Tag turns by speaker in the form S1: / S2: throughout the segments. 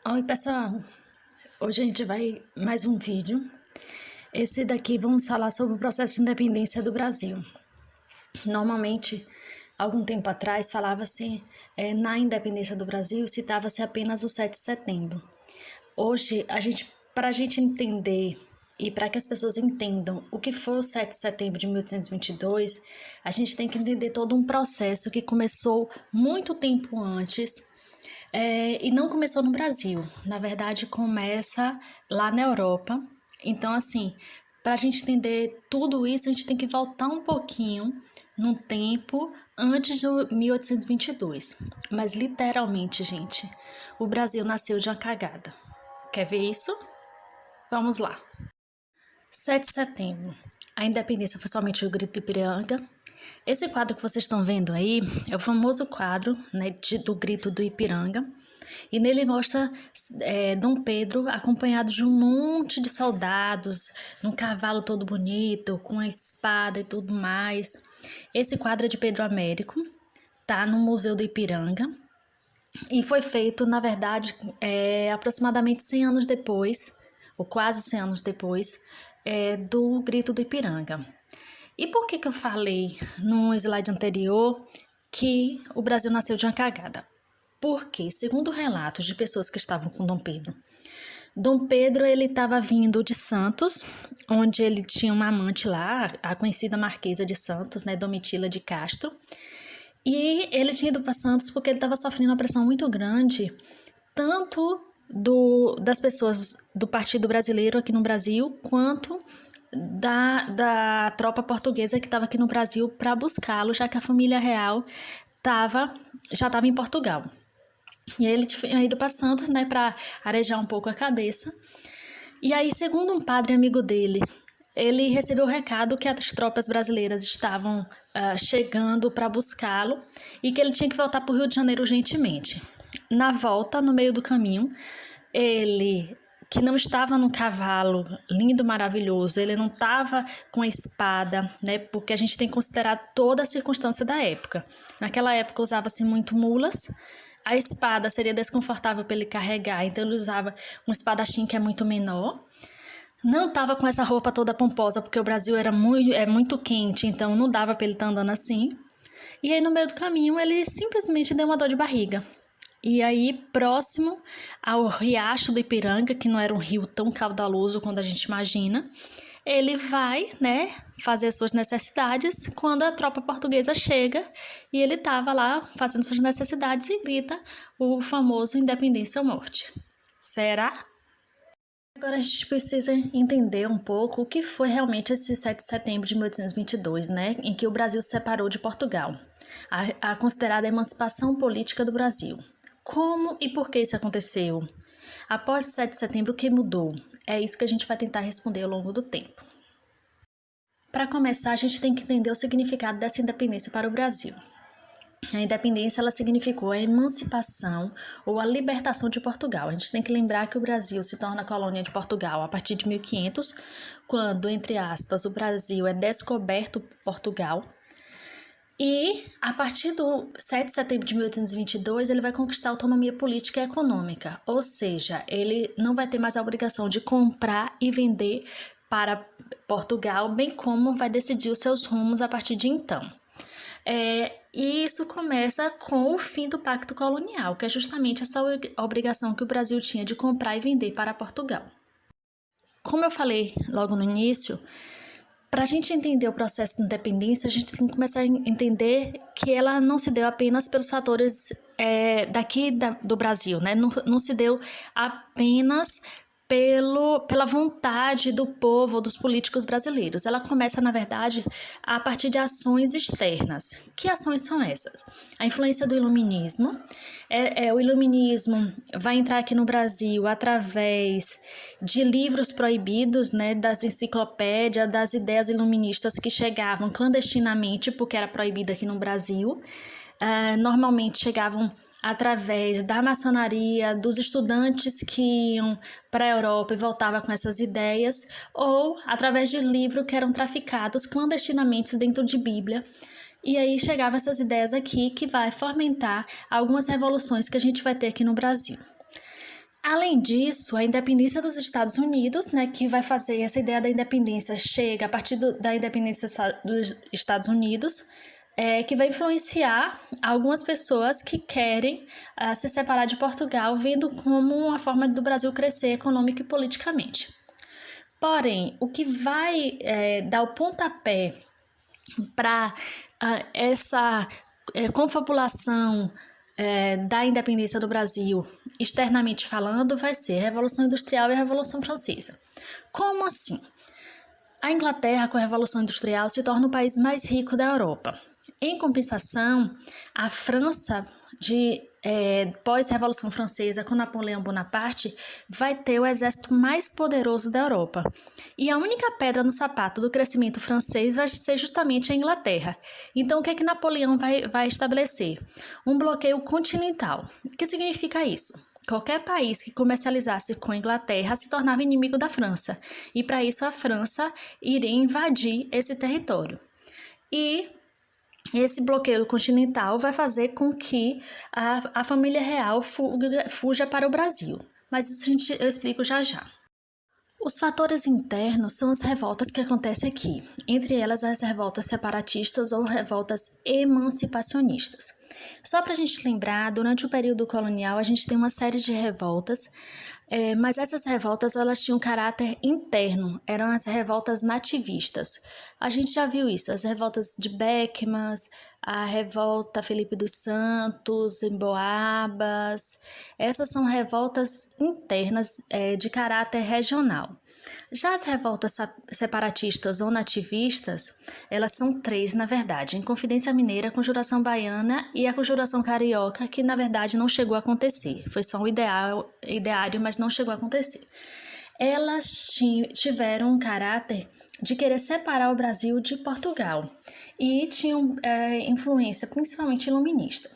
S1: Oi, pessoal. Hoje a gente vai mais um vídeo. Esse daqui vamos falar sobre o processo de independência do Brasil. Normalmente, algum tempo atrás, falava-se na independência do Brasil, citava-se apenas o 7 de setembro. Hoje, para a gente entender e para que as pessoas entendam o que foi o 7 de setembro de 1822, a gente tem que entender todo um processo que começou muito tempo antes. E não começou no Brasil, na verdade começa lá na Europa. Então, assim, para a gente entender tudo isso, a gente tem que voltar um pouquinho no tempo antes de 1822. Mas literalmente, gente, o Brasil nasceu de uma cagada. Quer ver isso? Vamos lá. 7 de setembro. A independência foi somente o grito de Ipiranga. Esse quadro que vocês estão vendo aí é o famoso quadro, né, do grito do Ipiranga. E nele mostra Dom Pedro acompanhado de um monte de soldados, num cavalo todo bonito, com a espada e tudo mais. Esse quadro é de Pedro Américo, tá no Museu do Ipiranga. E foi feito, na verdade, aproximadamente 100 anos depois, ou quase 100 anos depois, do Grito do Ipiranga. E por que eu falei no slide anterior que o Brasil nasceu de uma cagada? Porque, segundo relatos de pessoas que estavam com Dom Pedro ele estava vindo de Santos, onde ele tinha uma amante lá, a conhecida Marquesa de Santos, né, Domitila de Castro. E ele tinha ido para Santos porque ele estava sofrendo uma pressão muito grande, tanto das pessoas do Partido Brasileiro aqui no Brasil, quanto da tropa portuguesa que estava aqui no Brasil para buscá-lo, já que a família real já estava em Portugal. E aí ele tinha ido para Santos, né, para arejar um pouco a cabeça. E aí, segundo um padre amigo dele, ele recebeu o recado que as tropas brasileiras estavam chegando para buscá-lo e que ele tinha que voltar para o Rio de Janeiro urgentemente. Na volta, no meio do caminho, ele, que não estava num cavalo lindo, maravilhoso, ele não estava com a espada, né? Porque a gente tem que considerar toda a circunstância da época. Naquela época usava-se muito mulas, a espada seria desconfortável para ele carregar, então ele usava um espadachim que é muito menor. Não estava com essa roupa toda pomposa, porque o Brasil era muito quente, então não dava para ele estar andando assim. E aí, no meio do caminho, ele simplesmente deu uma dor de barriga. E aí, próximo ao riacho do Ipiranga, que não era um rio tão caudaloso quanto a gente imagina, ele vai, né, fazer suas necessidades quando a tropa portuguesa chega e ele estava lá fazendo suas necessidades e grita o famoso independência ou morte. Será? Agora a gente precisa entender um pouco o que foi realmente esse 7 de setembro de 1822, né, em que o Brasil se separou de Portugal, a considerada emancipação política do Brasil. Como e por que isso aconteceu? Após o 7 de setembro, o que mudou? É isso que a gente vai tentar responder ao longo do tempo. Para começar, a gente tem que entender o significado dessa independência para o Brasil. A independência ela significou a emancipação ou a libertação de Portugal. A gente tem que lembrar que o Brasil se torna colônia de Portugal a partir de 1500, quando, entre aspas, o Brasil é descoberto por Portugal. E, a partir do 7 de setembro de 1822, ele vai conquistar autonomia política e econômica, ou seja, ele não vai ter mais a obrigação de comprar e vender para Portugal, bem como vai decidir os seus rumos a partir de então. E isso começa com o fim do Pacto Colonial, que é justamente essa obrigação que o Brasil tinha de comprar e vender para Portugal. Como eu falei logo no início, para a gente entender o processo de independência, a gente tem que começar a entender que ela não se deu apenas pelos fatores do Brasil, né? Não se deu apenas pela vontade do povo, dos políticos brasileiros. Ela começa, na verdade, a partir de ações externas. Que ações são essas? A influência do iluminismo. O iluminismo vai entrar aqui no Brasil através de livros proibidos, né, das enciclopédias, das ideias iluministas que chegavam clandestinamente, porque era proibido aqui no Brasil. Normalmente chegavam através da maçonaria, dos estudantes que iam para a Europa e voltavam com essas ideias, ou através de livros que eram traficados clandestinamente dentro de Bíblia. E aí chegavam essas ideias aqui que vai fomentar algumas revoluções que a gente vai ter aqui no Brasil. Além disso, a independência dos Estados Unidos, né, que vai fazer essa ideia da independência, chega a partir da independência dos Estados Unidos, que vai influenciar algumas pessoas que querem se separar de Portugal, vendo como uma forma do Brasil crescer econômica e politicamente. Porém, o que vai dar o pontapé para essa confabulação da independência do Brasil, externamente falando, vai ser a Revolução Industrial e a Revolução Francesa. Como assim? A Inglaterra, com a Revolução Industrial, se torna o país mais rico da Europa. Em compensação, a França, pós-Revolução Francesa, com Napoleão Bonaparte, vai ter o exército mais poderoso da Europa. E a única pedra no sapato do crescimento francês vai ser justamente a Inglaterra. Então, o que é que Napoleão vai estabelecer? Um bloqueio continental. O que significa isso? Qualquer país que comercializasse com a Inglaterra se tornava inimigo da França. E, para isso, a França iria invadir esse território. E esse bloqueio continental vai fazer com que a família real fuja para o Brasil. Mas isso eu explico já já. Os fatores internos são as revoltas que acontecem aqui, entre elas as revoltas separatistas ou revoltas emancipacionistas. Só para a gente lembrar, durante o período colonial a gente tem uma série de revoltas, mas essas revoltas elas tinham caráter interno, eram as revoltas nativistas. A gente já viu isso, as revoltas de Beckmann, a revolta Felipe dos Santos, em Boabas, essas são revoltas internas de caráter regional. Já as revoltas separatistas ou nativistas, elas são 3, na verdade, a Inconfidência Mineira, a Conjuração Baiana e a Conjuração Carioca, que na verdade não chegou a acontecer, foi só um ideário, mas não chegou a acontecer. Elas tiveram um caráter de querer separar o Brasil de Portugal e tinham influência principalmente iluminista.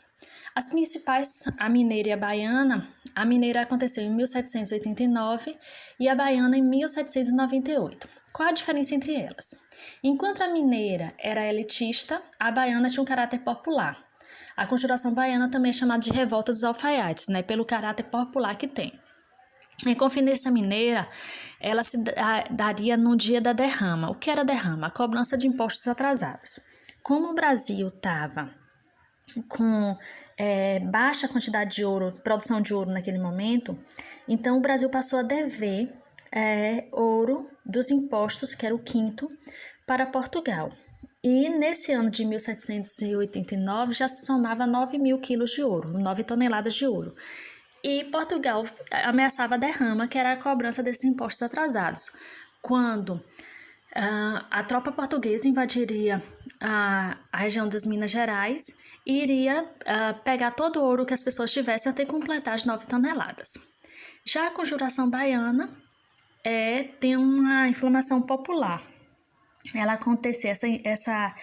S1: As principais, a mineira e a baiana, a mineira aconteceu em 1789 e a baiana em 1798. Qual a diferença entre elas? Enquanto a mineira era elitista, a baiana tinha um caráter popular. A Conjuração Baiana também é chamada de Revolta dos Alfaiates, pelo caráter popular que tem. A Inconfidência Mineira, ela se daria no dia da derrama. O que era derrama? A cobrança de impostos atrasados. Como o Brasil estava com baixa quantidade de ouro, produção de ouro naquele momento, então o Brasil passou a dever ouro dos impostos, que era o quinto, para Portugal. E nesse ano de 1789 já se somava 9 mil quilos de ouro, 9 toneladas de ouro. E Portugal ameaçava a derrama, que era a cobrança desses impostos atrasados. Quando a tropa portuguesa invadiria a região das Minas Gerais e iria pegar todo o ouro que as pessoas tivessem até completar as 9 toneladas. Já a Conjuração Baiana tem uma inflamação popular. Ela acontecia, essa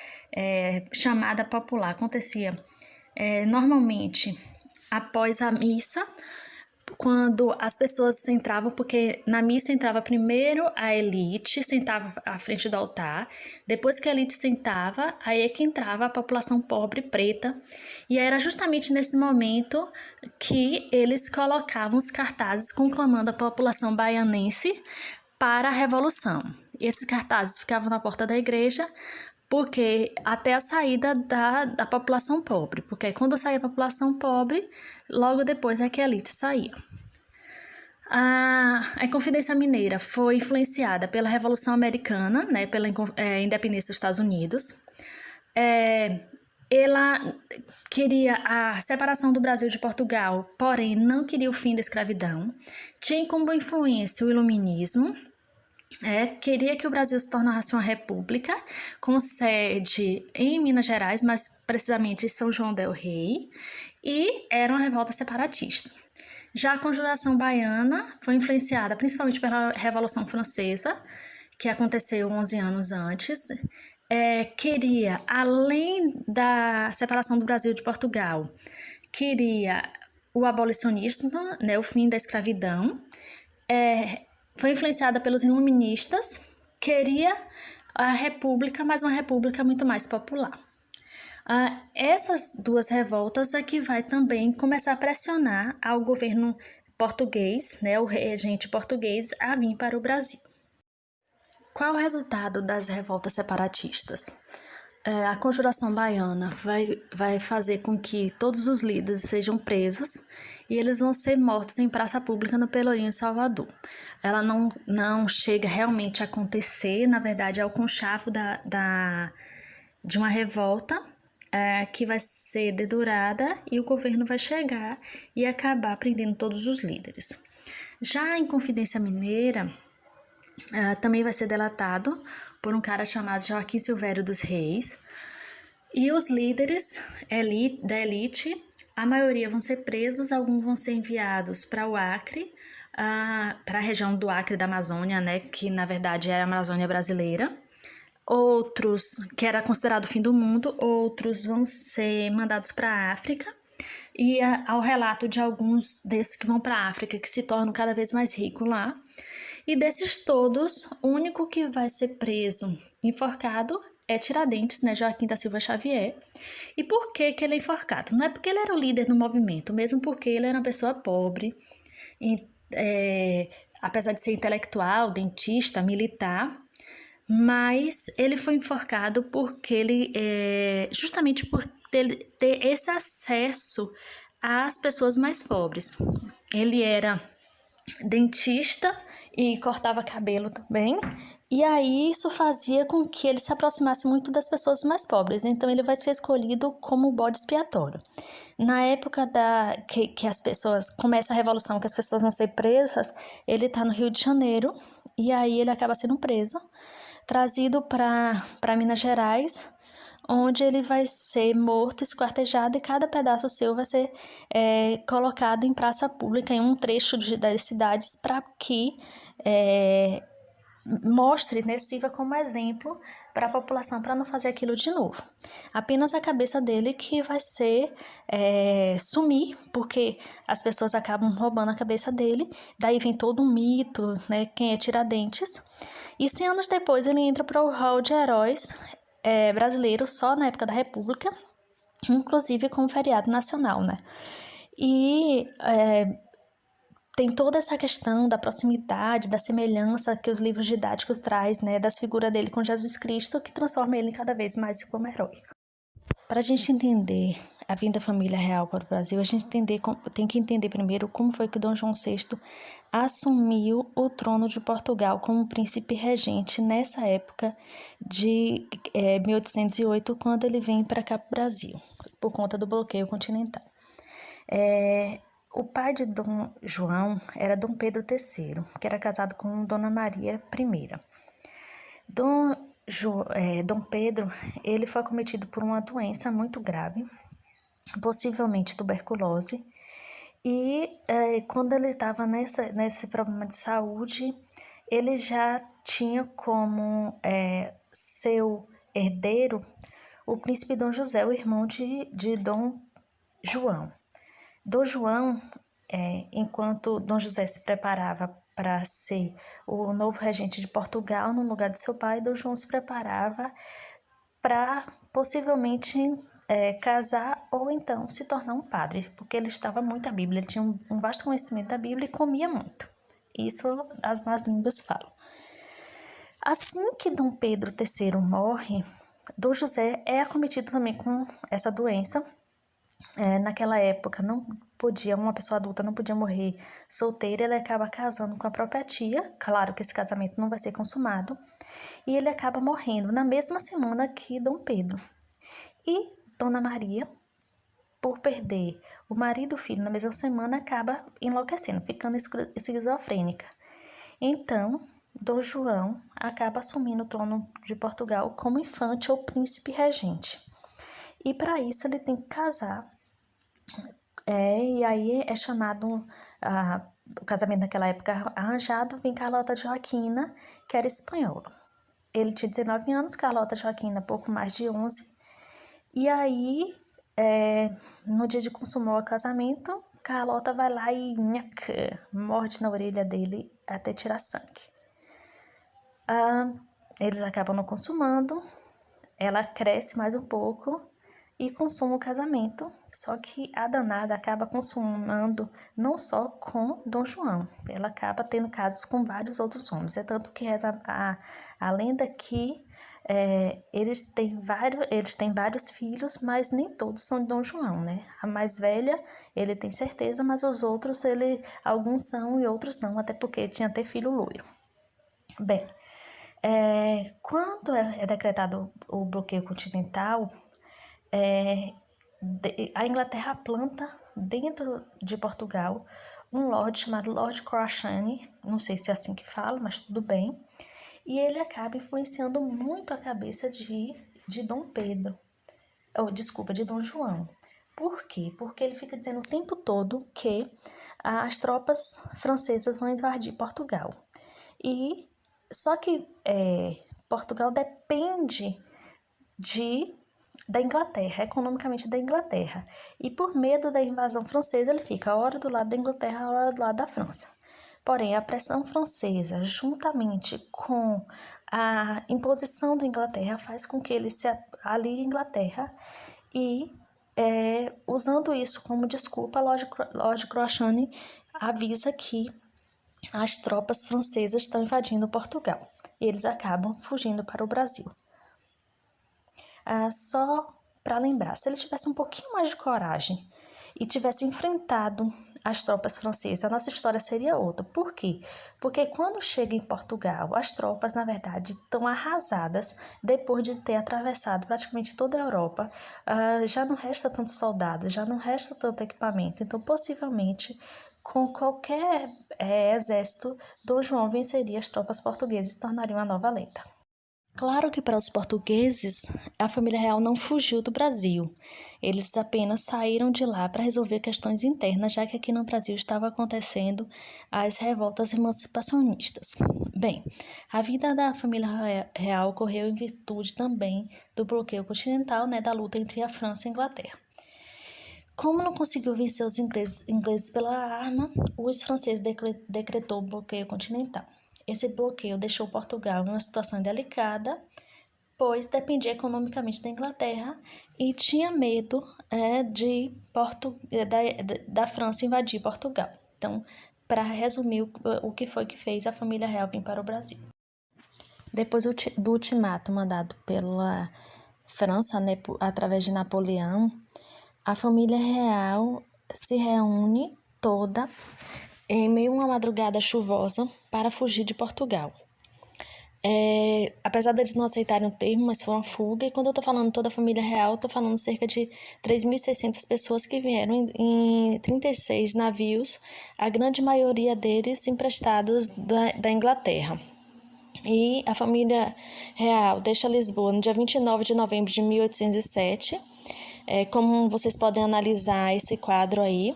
S1: chamada popular acontecia normalmente após a missa, quando as pessoas entravam, porque na missa entrava primeiro a elite, sentava à frente do altar, depois que a elite sentava, aí é que entrava a população pobre, preta, e era justamente nesse momento que eles colocavam os cartazes conclamando a população baianense para a revolução. E esses cartazes ficavam na porta da igreja, porque até a saída da população pobre, porque quando saía a população pobre, logo depois é que a elite saía. A Inconfidência Mineira foi influenciada pela Revolução Americana, pela independência dos Estados Unidos. Ela queria a separação do Brasil de Portugal, porém não queria o fim da escravidão. Tinha como influência o iluminismo. Queria que o Brasil se tornasse uma república, com sede em Minas Gerais, mais precisamente em São João del Rei, e era uma revolta separatista. Já a Conjuração Baiana foi influenciada principalmente pela Revolução Francesa, que aconteceu 11 anos antes. Queria, além da separação do Brasil de Portugal, queria o abolicionismo, o fim da escravidão. Foi influenciada pelos iluministas, queria a república, mas uma república muito mais popular. Essas duas revoltas é que vai também começar a pressionar ao governo português, né, o regente português, a vir para o Brasil. Qual o resultado das revoltas separatistas? A Conjuração Baiana vai fazer com que todos os líderes sejam presos e eles vão ser mortos em praça pública no Pelourinho, em Salvador. Ela não chega realmente a acontecer, na verdade é o conchavo de uma revolta que vai ser dedurada e o governo vai chegar e acabar prendendo todos os líderes. Já em Confidência Mineira, também vai ser delatado por um cara chamado Joaquim Silvério dos Reis. E os líderes da elite, a maioria vão ser presos, alguns vão ser enviados para o Acre, para a região do Acre da Amazônia, né, que na verdade é a Amazônia brasileira. Outros, que era considerado o fim do mundo, outros vão ser mandados para a África. E ao relato de alguns desses que vão para a África, que se tornam cada vez mais ricos lá. E desses todos, o único que vai ser preso, enforcado, é Tiradentes, né, Joaquim da Silva Xavier. E por que ele é enforcado? Não é porque ele era o líder do movimento, mesmo porque ele era uma pessoa pobre, apesar de ser intelectual, dentista, militar, mas ele foi enforcado porque ele, justamente por ter esse acesso às pessoas mais pobres. Ele era dentista e cortava cabelo também, e aí isso fazia com que ele se aproximasse muito das pessoas mais pobres, então ele vai ser escolhido como bode expiatório. Na época que as pessoas, começa a revolução, que as pessoas vão ser presas, ele tá no Rio de Janeiro, e aí ele acaba sendo preso, trazido para Minas Gerais, onde ele vai ser morto, esquartejado, e cada pedaço seu vai ser colocado em praça pública, em um trecho das cidades, para que mostre, né, sirva como exemplo para a população, para não fazer aquilo de novo. Apenas a cabeça dele que vai ser sumir, porque as pessoas acabam roubando a cabeça dele, daí vem todo um mito, né, quem é Tiradentes, e 100 anos depois ele entra para o hall de heróis brasileiro só na época da República, inclusive com um feriado nacional, né? E tem toda essa questão da proximidade, da semelhança que os livros didáticos traz, né, das figuras dele com Jesus Cristo, que transforma ele cada vez mais como herói. Para a gente entender a vinda da família real para o Brasil, a gente tem que entender primeiro como foi que Dom João VI assumiu o trono de Portugal como príncipe regente nessa época de 1808, quando ele vem para cá para o Brasil, por conta do bloqueio continental. O pai de Dom João era Dom Pedro III, que era casado com Dona Maria I. Dom Pedro, ele foi acometido por uma doença muito grave, possivelmente tuberculose, e quando ele estava nesse problema de saúde, ele já tinha como seu herdeiro o príncipe Dom José, o irmão de Dom João. Dom João, enquanto Dom José se preparava para ser o novo regente de Portugal no lugar de seu pai, Dom João se preparava para possivelmente casar ou então se tornar um padre, porque ele estudava muito a Bíblia, ele tinha um vasto conhecimento da Bíblia e comia muito. Isso as más línguas falam. Assim que Dom Pedro III morre, Dom José é acometido também com essa doença. Naquela época uma pessoa adulta não podia morrer solteira, ele acaba casando com a própria tia, claro que esse casamento não vai ser consumado, e ele acaba morrendo na mesma semana que Dom Pedro. E Dona Maria, por perder o marido e o filho na mesma semana, acaba enlouquecendo, ficando esquizofrênica. Então, Dom João acaba assumindo o trono de Portugal como infante ou príncipe regente. E para isso ele tem que casar. E aí é chamado, o casamento naquela época arranjado, vem Carlota Joaquina, que era espanhola. Ele tinha 19 anos, Carlota Joaquina pouco mais de 11. E aí, no dia de consumar o casamento, Carlota vai lá e morde na orelha dele até tirar sangue. Eles acabam não consumando, ela cresce mais um pouco e consuma o casamento,
S2: Só que a danada acaba consumando não só com Dom João, ela acaba tendo casos com vários outros homens. É tanto que a lenda que eles têm vários filhos, mas nem todos são de Dom João, né? A mais velha, ele tem certeza, mas os outros, alguns são e outros não, até porque tinha até filho loiro. Bem, quando é decretado o bloqueio continental, a Inglaterra planta dentro de Portugal um lord chamado Lord Crashane, não sei se é assim que fala, mas tudo bem, e ele acaba influenciando muito a cabeça de Dom Pedro, de Dom João. Por quê? Porque ele fica dizendo o tempo todo que as tropas francesas vão invadir Portugal. E só que Portugal depende da Inglaterra, economicamente da Inglaterra. E por medo da invasão francesa, ele fica a hora do lado da Inglaterra, a hora do lado da França. Porém, a pressão francesa, juntamente com a imposição da Inglaterra, faz com que ele se alie à Inglaterra e, usando isso como desculpa, Lord Crashane avisa que as tropas francesas estão invadindo Portugal e eles acabam fugindo para o Brasil. Só para lembrar, se ele tivesse um pouquinho mais de coragem e tivesse enfrentado as tropas francesas, a nossa história seria outra. Por quê? Porque quando chega em Portugal, as tropas, na verdade, estão arrasadas depois de ter atravessado praticamente toda a Europa. Já não resta tantos soldados, já não resta tanto equipamento. Então, possivelmente, com qualquer exército, Dom João venceria as tropas portuguesas e tornaria uma nova lenda. Claro que para os portugueses, a família real não fugiu do Brasil. Eles apenas saíram de lá para resolver questões internas, já que aqui no Brasil estava acontecendo as revoltas emancipacionistas. Bem, a vida da família real ocorreu em virtude também do bloqueio continental, da luta entre a França e a Inglaterra. Como não conseguiu vencer os ingleses pela arma, os franceses decretou o bloqueio continental. Esse bloqueio deixou Portugal em uma situação delicada, pois dependia economicamente da Inglaterra e tinha medo da França invadir Portugal. Então, para resumir, o que foi que fez a família real vir para o Brasil? Depois do ultimato mandado pela França, através de Napoleão, a família real se reúne toda em meio a uma madrugada chuvosa para fugir de Portugal. Apesar de eles não aceitarem o termo, mas foi uma fuga, e quando eu estou falando toda a família real, estou falando cerca de 3.600 pessoas que vieram em 36 navios, a grande maioria deles emprestados da Inglaterra. E a família real deixa Lisboa no dia 29 de novembro de 1807, como vocês podem analisar esse quadro aí.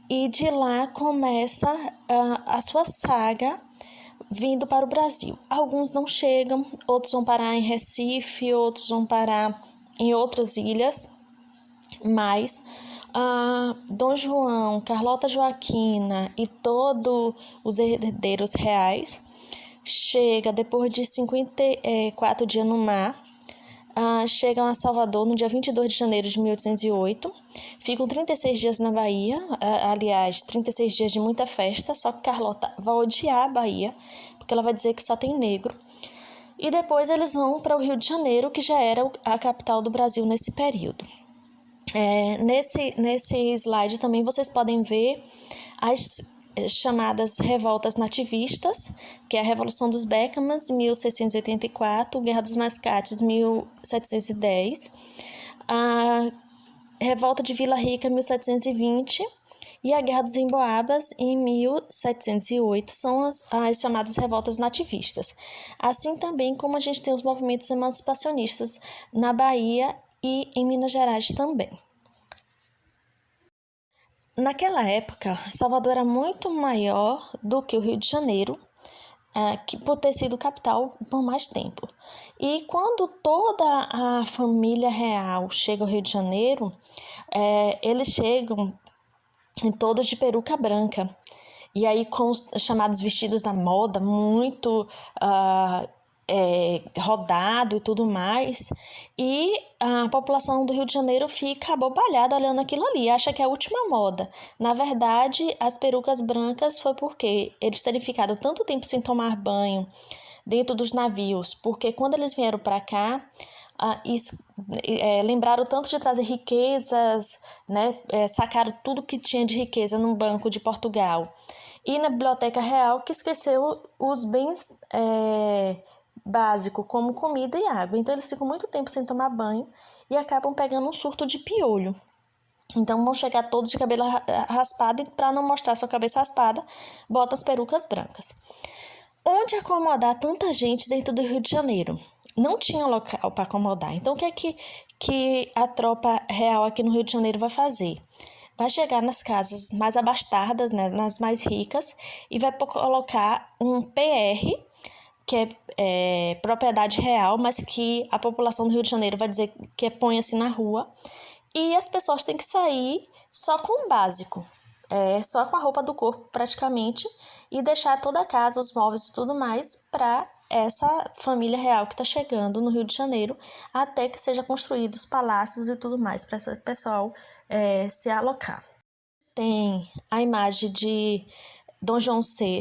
S2: E de lá começa a sua saga vindo para o Brasil. Alguns não chegam, outros vão parar em Recife, outros vão parar em outras ilhas, mas Dom João, Carlota Joaquina e todos os herdeiros reais chega depois de 54 dias no mar. Chegam a Salvador no dia 22 de janeiro de 1808, ficam 36 dias na Bahia, aliás, 36 dias de muita festa, só que Carlota vai odiar a Bahia, porque ela vai dizer que só tem negro, e depois eles vão para o Rio de Janeiro, que já era a capital do Brasil nesse período. Nesse slide também vocês podem ver as chamadas revoltas nativistas, que é a Revolução dos Beckmans, 1684, Guerra dos Mascates, 1710, a Revolta de Vila Rica, 1720, e a Guerra dos Emboabas, em 1708, são as chamadas revoltas nativistas. Assim também como a gente tem os movimentos emancipacionistas na Bahia e em Minas Gerais também. Naquela época, Salvador era muito maior do que o Rio de Janeiro, que por ter sido capital por mais tempo. E quando toda a família real chega ao Rio de Janeiro, eles chegam todos de peruca branca. E aí com os chamados vestidos da moda, muito rodado e tudo mais, e a população do Rio de Janeiro fica abobalhada olhando aquilo ali, acha que é a última moda. Na verdade, as perucas brancas foi porque eles terem ficado tanto tempo sem tomar banho dentro dos navios, porque quando eles vieram para cá, lembraram tanto de trazer riquezas, né? Sacaram tudo que tinha de riqueza no Banco de Portugal e na Biblioteca Real, que esqueceu os bens básicos, como comida e água. Então eles ficam muito tempo sem tomar banho e acabam pegando um surto de piolho. Então vão chegar todos de cabelo raspado, e para não mostrar sua cabeça raspada, bota as perucas brancas. Onde acomodar tanta gente dentro do Rio de Janeiro? Não tinha local para acomodar. Então, o que é que a tropa real aqui no Rio de Janeiro vai fazer? Vai chegar nas casas mais abastadas, né, nas mais ricas, e vai colocar um PR, que é propriedade real, mas que a população do Rio de Janeiro vai dizer que põe-se na rua, e as pessoas têm que sair só com o básico. Só com a roupa do corpo praticamente, e deixar toda a casa, os móveis e tudo mais para essa família real que está chegando no Rio de Janeiro, até que sejam construídos palácios e tudo mais para esse pessoal se alocar. Tem a imagem de Dom João VI,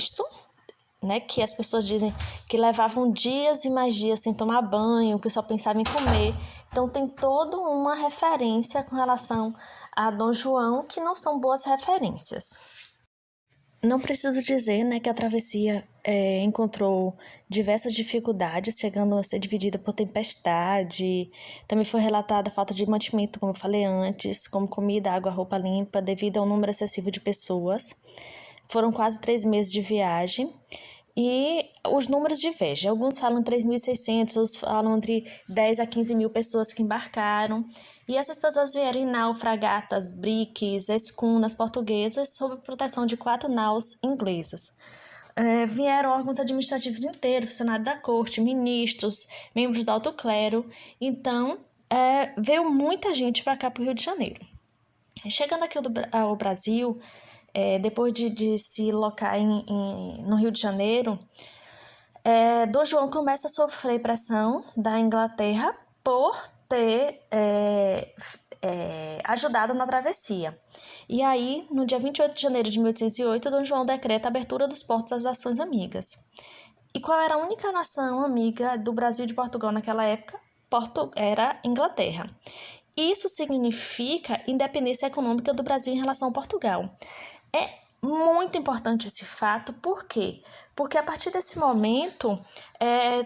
S2: né, que as pessoas dizem que levavam dias e mais dias sem tomar banho, o pessoal pensava em comer. Então tem toda uma referência com relação a Dom João, que não são boas referências. Não preciso dizer, né, que a travessia encontrou diversas dificuldades, chegando a ser dividida por tempestade. Também foi relatada a falta de mantimento, como eu falei antes, como comida, água, roupa limpa, devido ao número excessivo de pessoas. Foram quase 3 meses de viagem. E os números divergem. Alguns falam 3.600, outros falam entre 10 a 15 mil pessoas que embarcaram. E essas pessoas vieram em nau, fragatas, briques, escunas portuguesas, sob proteção de 4 naus inglesas. Vieram órgãos administrativos inteiros, funcionários da corte, ministros, membros do alto clero. Então, veio muita gente para cá, para o Rio de Janeiro. Chegando aqui ao Brasil, depois de se locar no Rio de Janeiro, Dom João começa a sofrer pressão da Inglaterra por ter ajudado na travessia. E aí, no dia 28 de janeiro de 1808, Dom João decreta a abertura dos portos às nações amigas. E qual era a única nação amiga do Brasil e de Portugal naquela época? Era a Inglaterra. Isso significa independência econômica do Brasil em relação ao Portugal. É muito importante esse fato, por quê? Porque a partir desse momento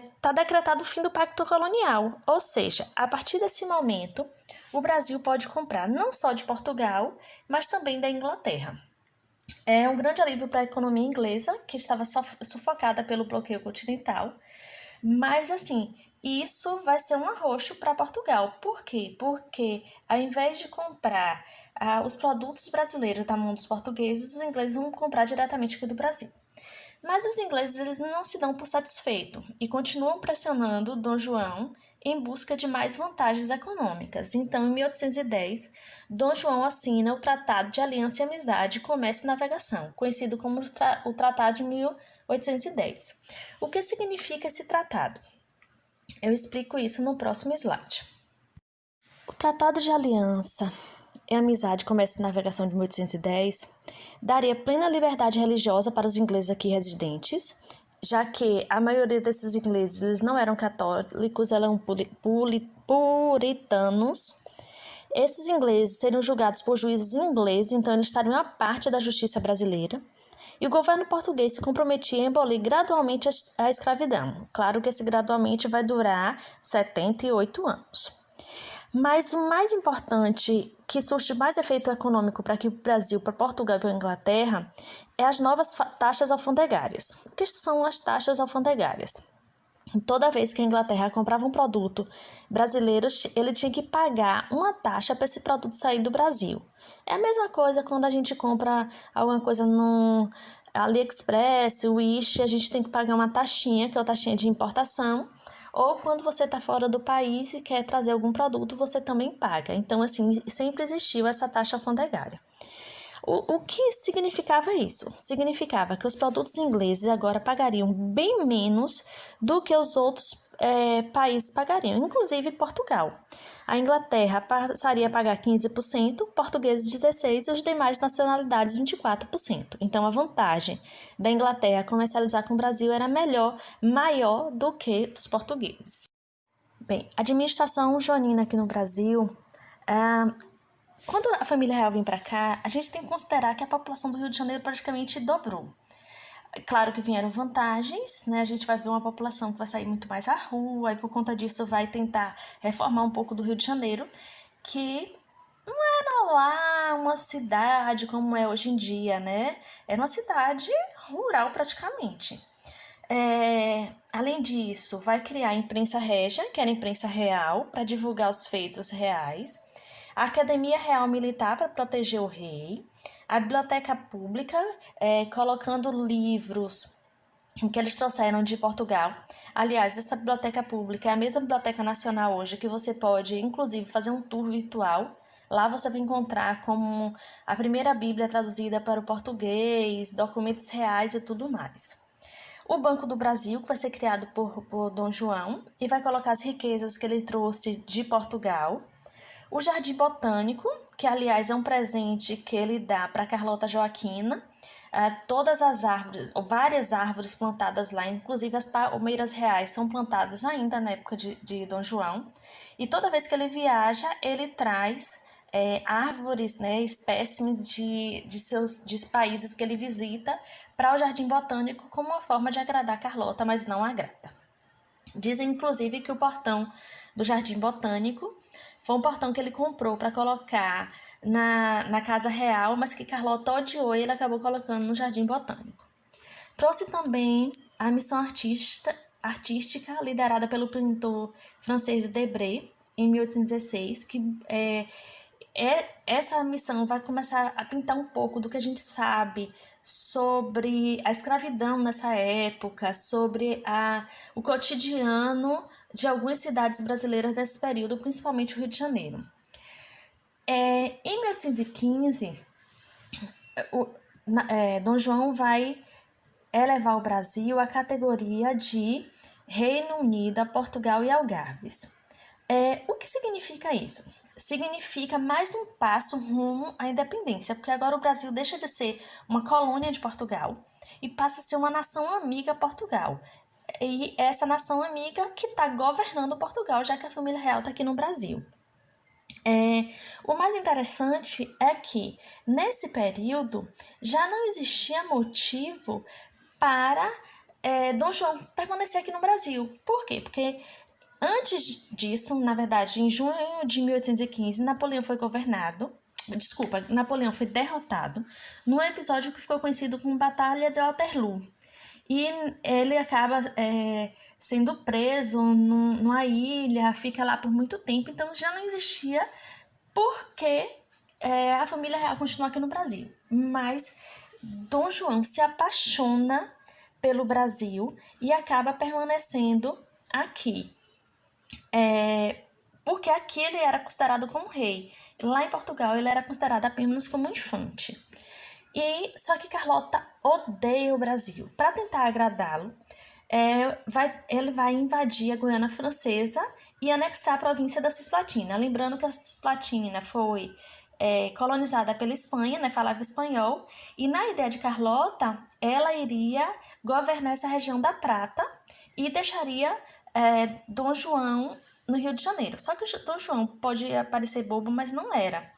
S2: está decretado o fim do Pacto Colonial, ou seja, a partir desse momento o Brasil pode comprar não só de Portugal, mas também da Inglaterra. É um grande alívio para a economia inglesa, que estava sufocada pelo bloqueio continental, mas assim, isso vai ser um arroxo para Portugal. Por quê? Porque ao invés de comprar os produtos brasileiros da mão dos portugueses, os ingleses vão comprar diretamente aqui do Brasil. Mas os ingleses eles não se dão por satisfeitos e continuam pressionando Dom João em busca de mais vantagens econômicas. Então, em 1810, Dom João assina o Tratado de Aliança e Amizade, Comércio e Navegação, conhecido como o Tratado de 1810. O que significa esse tratado? Eu explico isso no próximo slide. O Tratado de Aliança e Amizade, Comércio e Navegação de 1810 daria plena liberdade religiosa para os ingleses aqui residentes, já que a maioria desses ingleses eles não eram católicos, eram puritanos. Esses ingleses seriam julgados por juízes ingleses, então eles estariam à parte da justiça brasileira. E o governo português se comprometia a abolir gradualmente a escravidão. Claro que esse gradualmente vai durar 78 anos. Mas o mais importante, que surte mais efeito econômico para aqui o Brasil, para Portugal e para a Inglaterra, é as novas taxas alfandegárias. O que são as taxas alfandegárias? Toda vez que a Inglaterra comprava um produto brasileiro, ele tinha que pagar uma taxa para esse produto sair do Brasil. É a mesma coisa quando a gente compra alguma coisa no AliExpress, Wish, a gente tem que pagar uma taxinha, que é a taxinha de importação. Ou quando você está fora do país e quer trazer algum produto, você também paga. Então, assim, sempre existiu essa taxa alfandegária. O que significava isso? Significava que os produtos ingleses agora pagariam bem menos do que os outros países pagariam, inclusive Portugal. A Inglaterra passaria a pagar 15%, portugueses 16% e os demais nacionalidades 24%. Então, a vantagem da Inglaterra comercializar com o Brasil era maior do que dos portugueses. Bem, a administração joanina aqui no Brasil, quando a família real vem para cá, a gente tem que considerar que a população do Rio de Janeiro praticamente dobrou. Claro que vieram vantagens, né? A gente vai ver uma população que vai sair muito mais à rua e por conta disso vai tentar reformar um pouco do Rio de Janeiro, que não era lá uma cidade como é hoje em dia, né? Era uma cidade rural praticamente. Além disso, vai criar a imprensa régia, que era a imprensa real, para divulgar os feitos reais, a Academia Real Militar para proteger o rei, a biblioteca pública, colocando livros que eles trouxeram de Portugal. Aliás, essa biblioteca pública é a mesma biblioteca nacional hoje, que você pode, inclusive, fazer um tour virtual. Lá você vai encontrar como a primeira Bíblia traduzida para o português, documentos reais e tudo mais. O Banco do Brasil, que vai ser criado por Dom João, e vai colocar as riquezas que ele trouxe de Portugal. O Jardim Botânico, que aliás é um presente que ele dá para Carlota Joaquina, todas as árvores, ou várias árvores plantadas lá, inclusive as palmeiras reais são plantadas ainda na época de Dom João, e toda vez que ele viaja, ele traz árvores, né, espécimes de países que ele visita para o Jardim Botânico como uma forma de agradar Carlota, mas não agrada. Dizem, inclusive, que o portão do Jardim Botânico foi um portão que ele comprou para colocar na Casa Real, mas que Carlota odiou e ele acabou colocando no Jardim Botânico. Trouxe também a missão artística liderada pelo pintor francês Debré, em 1816, que essa missão vai começar a pintar um pouco do que a gente sabe sobre a escravidão nessa época, sobre o cotidiano de algumas cidades brasileiras desse período, principalmente o Rio de Janeiro. Em 1815, Dom João vai elevar o Brasil à categoria de Reino Unido, Portugal e Algarves. O que significa isso? Significa mais um passo rumo à independência, porque agora o Brasil deixa de ser uma colônia de Portugal e passa a ser uma nação amiga a Portugal. E essa nação amiga que está governando Portugal, já que a família real está aqui no Brasil. O mais interessante é que, nesse período, já não existia motivo para Dom João permanecer aqui no Brasil. Por quê? Porque antes disso, na verdade, em junho de 1815, Napoleão foi derrotado num episódio que ficou conhecido como Batalha de Waterloo. E ele acaba sendo preso numa ilha, fica lá por muito tempo, então já não existia por que a família real continuar aqui no Brasil. Mas Dom João se apaixona pelo Brasil e acaba permanecendo aqui. Porque aqui ele era considerado como rei. Lá em Portugal ele era considerado apenas como infante. Só que Carlota odeia o Brasil. Para tentar agradá-lo, ele vai invadir a Guiana Francesa e anexar a província da Cisplatina. Lembrando que a Cisplatina foi colonizada pela Espanha, né, falava espanhol, e na ideia de Carlota, ela iria governar essa região da Prata e deixaria Dom João no Rio de Janeiro. Só que o Dom João pode parecer bobo, mas não era.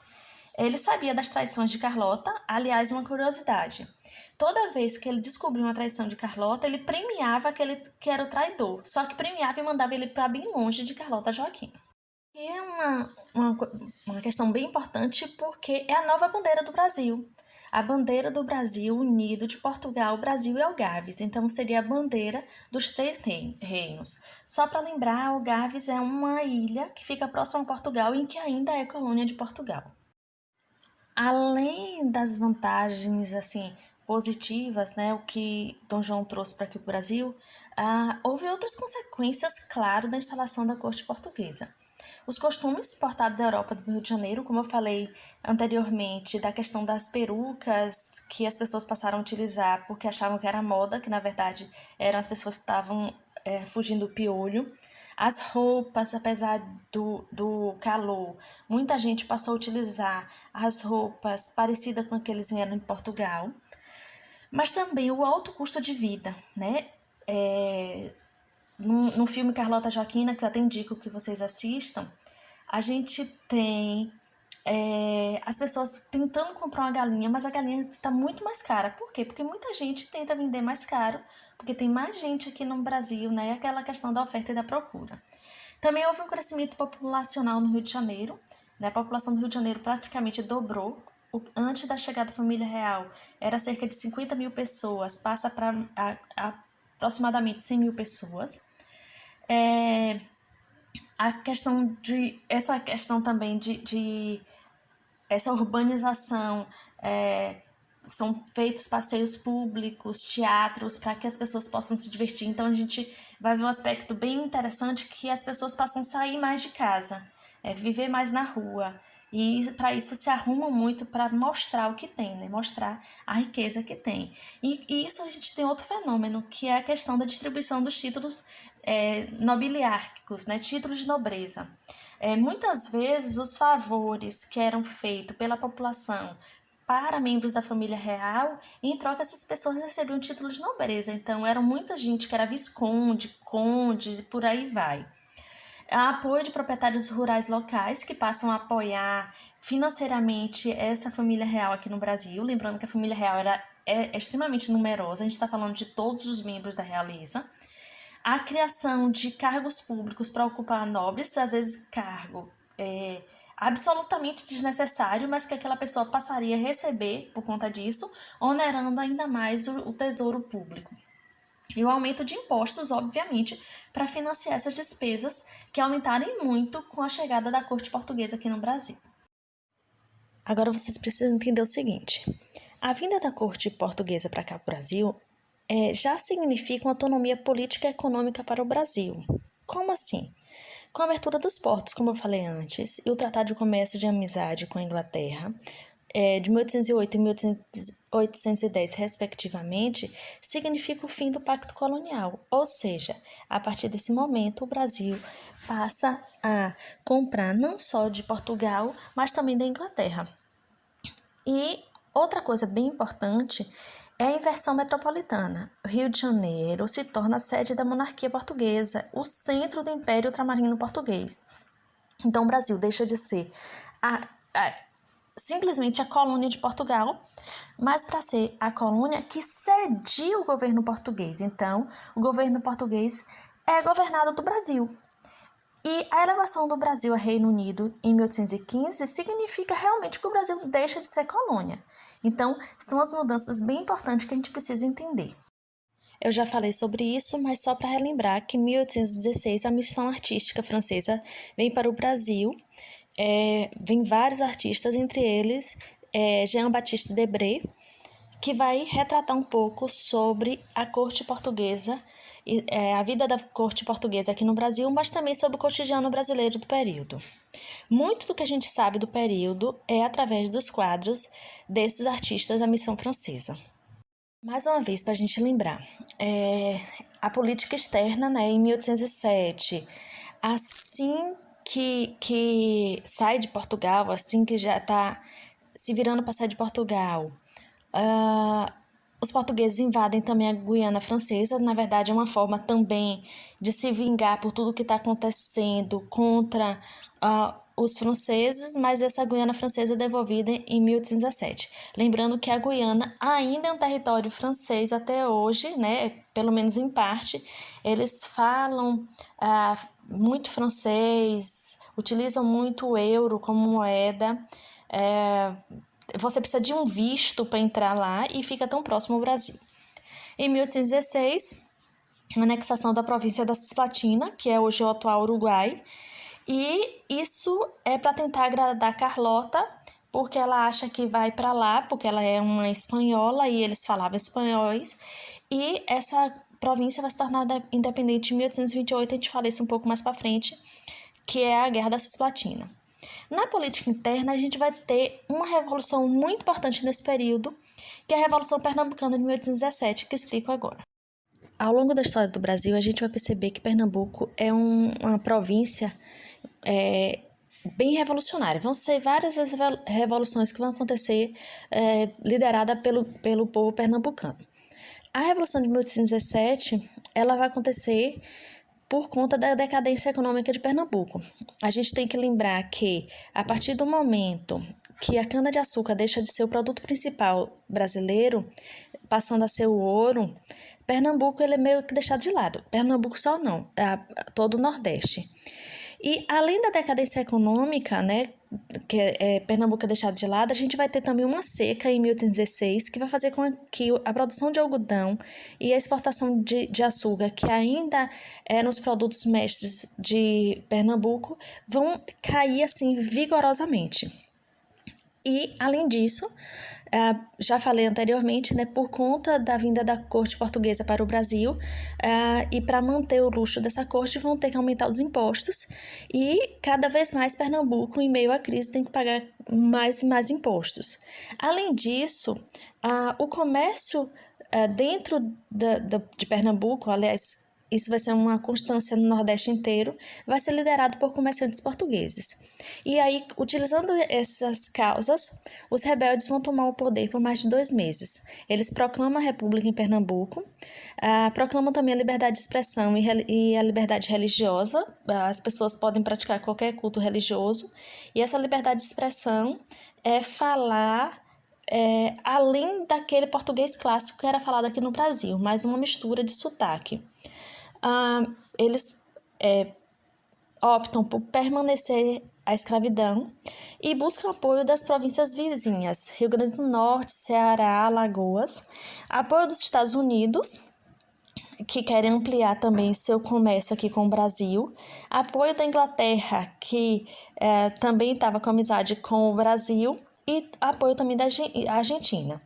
S2: Ele sabia das traições de Carlota. Aliás, uma curiosidade: toda vez que ele descobriu uma traição de Carlota, ele premiava aquele que era o traidor, só que premiava e mandava ele para bem longe de Carlota Joaquina. E é uma questão bem importante, porque é a nova bandeira do Brasil. A bandeira do Brasil unido de Portugal, Brasil e Algarves. Então, seria a bandeira dos 3 reinos. Só para lembrar, Algarves é uma ilha que fica próxima a Portugal e que ainda é colônia de Portugal. Além das vantagens positivas, né, o que Dom João trouxe para aqui o Brasil, houve outras consequências, claro, da instalação da corte portuguesa. os costumes importados da Europa do Rio de Janeiro, como eu falei anteriormente, da questão das perucas que as pessoas passaram a utilizar porque achavam que era moda, que na verdade eram as pessoas que estavam fugindo do piolho. As roupas, apesar do calor, muita gente passou a utilizar as roupas parecidas com aqueles que vieram em Portugal. Mas também o alto custo de vida, né? No filme Carlota Joaquina, que eu até indico que vocês assistam, a gente tem as pessoas tentando comprar uma galinha, mas a galinha está muito mais cara. Por quê? Porque muita gente tenta vender mais caro, porque tem mais gente aqui no Brasil, né? Aquela questão da oferta e da procura. Também houve um crescimento populacional no Rio de Janeiro, né? A população do Rio de Janeiro praticamente dobrou. Antes da chegada da família real, era cerca de 50 mil pessoas, passa para aproximadamente 100 mil pessoas. Essa questão também de essa urbanização, são feitos passeios públicos, teatros, para que as pessoas possam se divertir. Então, a gente vai ver um aspecto bem interessante que as pessoas passam a sair mais de casa, viver mais na rua. E para isso se arrumam muito para mostrar o que tem, né? Mostrar a riqueza que tem. E isso a gente tem outro fenômeno, que é a questão da distribuição dos títulos nobiliárquicos, né? Títulos de nobreza. Muitas vezes os favores que eram feitos pela população para membros da família real, em troca essas pessoas recebiam título de nobreza. Então, era muita gente que era visconde, conde, e por aí vai. Apoio de proprietários rurais locais que passam a apoiar financeiramente essa família real aqui no Brasil. Lembrando que a família real é extremamente numerosa, a gente está falando de todos os membros da realeza. A criação de cargos públicos para ocupar nobres, às vezes cargo absolutamente desnecessário, mas que aquela pessoa passaria a receber por conta disso, onerando ainda mais o tesouro público. E o aumento de impostos, obviamente, para financiar essas despesas que aumentaram muito com a chegada da corte portuguesa aqui no Brasil. Agora vocês precisam entender o seguinte: a vinda da corte portuguesa para cá, para o Brasil, já significa uma autonomia política e econômica para o Brasil. Como assim? Com a abertura dos portos, como eu falei antes, e o Tratado de Comércio de Amizade com a Inglaterra, de 1808 e 1810, respectivamente, significa o fim do Pacto Colonial. Ou seja, a partir desse momento, o Brasil passa a comprar não só de Portugal, mas também da Inglaterra. E outra coisa bem importante é a inversão metropolitana. O Rio de Janeiro se torna a sede da monarquia portuguesa, o centro do Império Ultramarino Português. Então, o Brasil deixa de ser simplesmente a colônia de Portugal, mas para ser a colônia que cedia o governo português. Então, o governo português é governado do Brasil. E a elevação do Brasil a Reino Unido em 1815 significa realmente que o Brasil deixa de ser colônia. Então, são as mudanças bem importantes que a gente precisa entender. Eu já falei sobre isso, mas só para relembrar que em 1816 a missão artística francesa vem para o Brasil. Vem vários artistas, entre eles Jean-Baptiste Debré, que vai retratar um pouco sobre a corte portuguesa, a vida da corte portuguesa aqui no Brasil, mas também sobre o cotidiano brasileiro do período. Muito do que a gente sabe do período é através dos quadros desses artistas da missão francesa. Mais uma vez, para a gente lembrar, a política externa, né, em 1807, assim que sai de Portugal, assim que já está se virando para sair de Portugal, os portugueses invadem também a Guiana Francesa. Na verdade, é uma forma também de se vingar por tudo que está acontecendo contra os franceses, mas essa Guiana Francesa é devolvida em 1817. Lembrando que a Guiana ainda é um território francês até hoje, né? Pelo menos em parte. Eles falam muito francês, utilizam muito o euro como moeda. Você precisa de um visto para entrar lá e fica tão próximo ao Brasil. Em 1816, a anexação da província da Cisplatina, que é hoje o atual Uruguai, e isso é para tentar agradar Carlota, porque ela acha que vai para lá, porque ela é uma espanhola e eles falavam espanhóis, e essa província vai se tornar independente em 1828, a gente fala isso um pouco mais para frente, que é a Guerra da Cisplatina. Na política interna, a gente vai ter uma revolução muito importante nesse período, que é a Revolução Pernambucana de 1817, que explico agora. Ao longo da história do Brasil, a gente vai perceber que Pernambuco é uma província bem revolucionária. Vão ser várias as revoluções que vão acontecer liderada pelo povo pernambucano. A Revolução de 1817, ela vai acontecer por conta da decadência econômica de Pernambuco. A gente tem que lembrar que, a partir do momento que a cana-de-açúcar deixa de ser o produto principal brasileiro, passando a ser o ouro, Pernambuco ele é meio que deixado de lado. Pernambuco só não, todo o Nordeste. E além da decadência econômica, né, que Pernambuco é deixado de lado, a gente vai ter também uma seca em 1816, que vai fazer com que a produção de algodão e a exportação de açúcar, que ainda é nos produtos mestres de Pernambuco, vão cair assim vigorosamente. E, além disso, já falei anteriormente, né, por conta da vinda da corte portuguesa para o Brasil, e para manter o luxo dessa corte, vão ter que aumentar os impostos, e cada vez mais Pernambuco, em meio à crise, tem que pagar mais e mais impostos. Além disso, o comércio dentro de Pernambuco, aliás, isso vai ser uma constância no Nordeste inteiro, vai ser liderado por comerciantes portugueses. E aí, utilizando essas causas, os rebeldes vão tomar o poder por mais de 2 meses. Eles proclamam a República em Pernambuco, proclamam também a liberdade de expressão e a liberdade religiosa. As pessoas podem praticar qualquer culto religioso. E essa liberdade de expressão é falar além daquele português clássico que era falado aqui no Brasil, mas uma mistura de sotaque. Eles optam por permanecer a escravidão e buscam apoio das províncias vizinhas, Rio Grande do Norte, Ceará, Alagoas, apoio dos Estados Unidos, que querem ampliar também seu comércio aqui com o Brasil, apoio da Inglaterra, que também estava com amizade com o Brasil, e apoio também da Argentina.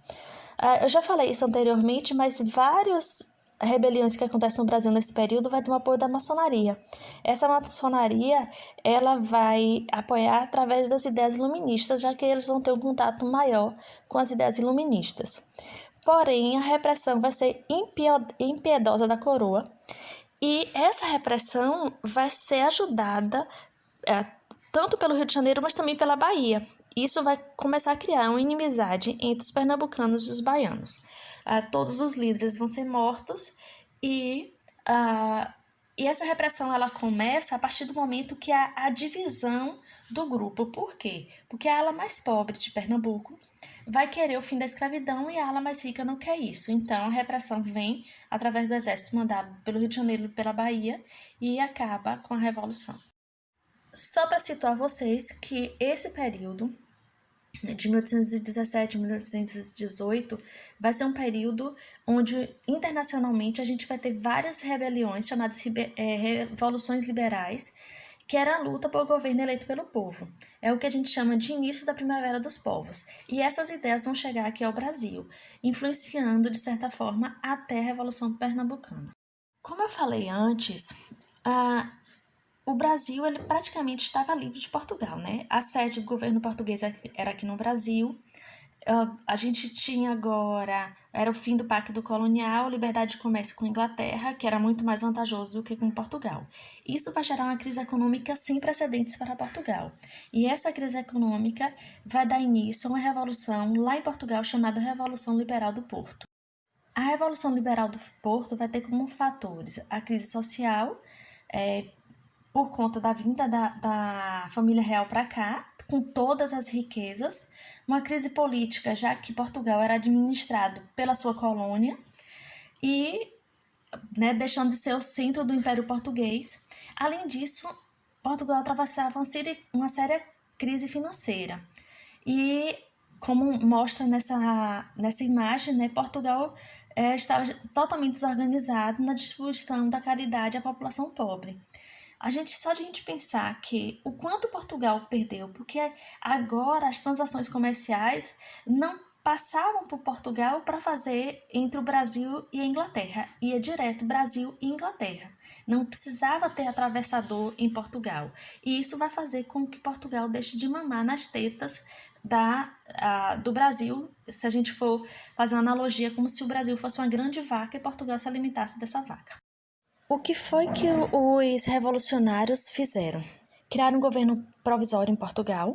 S2: Eu já falei isso anteriormente, mas vários rebeliões que acontecem no Brasil nesse período vai ter um apoio da maçonaria. Essa maçonaria, ela vai apoiar através das ideias iluministas, já que eles vão ter um contato maior com as ideias iluministas. Porém, a repressão vai ser impiedosa da coroa, e essa repressão vai ser ajudada tanto pelo Rio de Janeiro, mas também pela Bahia. Isso vai começar a criar uma inimizade entre os pernambucanos e os baianos. Todos os líderes vão ser mortos e essa repressão ela começa a partir do momento que há a divisão do grupo. Por quê? Porque a ala mais pobre de Pernambuco vai querer o fim da escravidão e a ala mais rica não quer isso. Então, a repressão vem através do exército mandado pelo Rio de Janeiro e pela Bahia e acaba com a Revolução. Só para situar vocês que esse período de 1817 a 1818 vai ser um período onde internacionalmente a gente vai ter várias rebeliões chamadas revoluções liberais, que era a luta por governo eleito pelo povo. É o que a gente chama de início da Primavera dos Povos. E essas ideias vão chegar aqui ao Brasil, influenciando, de certa forma, até a Revolução Pernambucana. Como eu falei antes, o Brasil ele praticamente estava livre de Portugal, né? A sede do governo português era aqui no Brasil. A gente tinha agora, era o fim do Pacto Colonial, liberdade de comércio com a Inglaterra, que era muito mais vantajoso do que com Portugal. Isso vai gerar uma crise econômica sem precedentes para Portugal. E essa crise econômica vai dar início a uma revolução lá em Portugal chamada Revolução Liberal do Porto. A Revolução Liberal do Porto vai ter como fatores a crise social, por conta da vinda da família real para cá, com todas as riquezas, uma crise política, já que Portugal era administrado pela sua colônia e deixando de ser o centro do Império Português. Além disso, Portugal atravessava uma séria crise financeira. E, como mostra nessa imagem, Portugal estava totalmente desorganizado na distribuição da caridade à população pobre. Só de a gente pensar que o quanto Portugal perdeu, porque agora as transações comerciais não passavam por Portugal para fazer entre o Brasil e a Inglaterra. Ia direto Brasil e Inglaterra. Não precisava ter atravessador em Portugal. E isso vai fazer com que Portugal deixe de mamar nas tetas do Brasil, se a gente for fazer uma analogia, como se o Brasil fosse uma grande vaca e Portugal se alimentasse dessa vaca. O que foi que os revolucionários fizeram? Criaram um governo provisório em Portugal,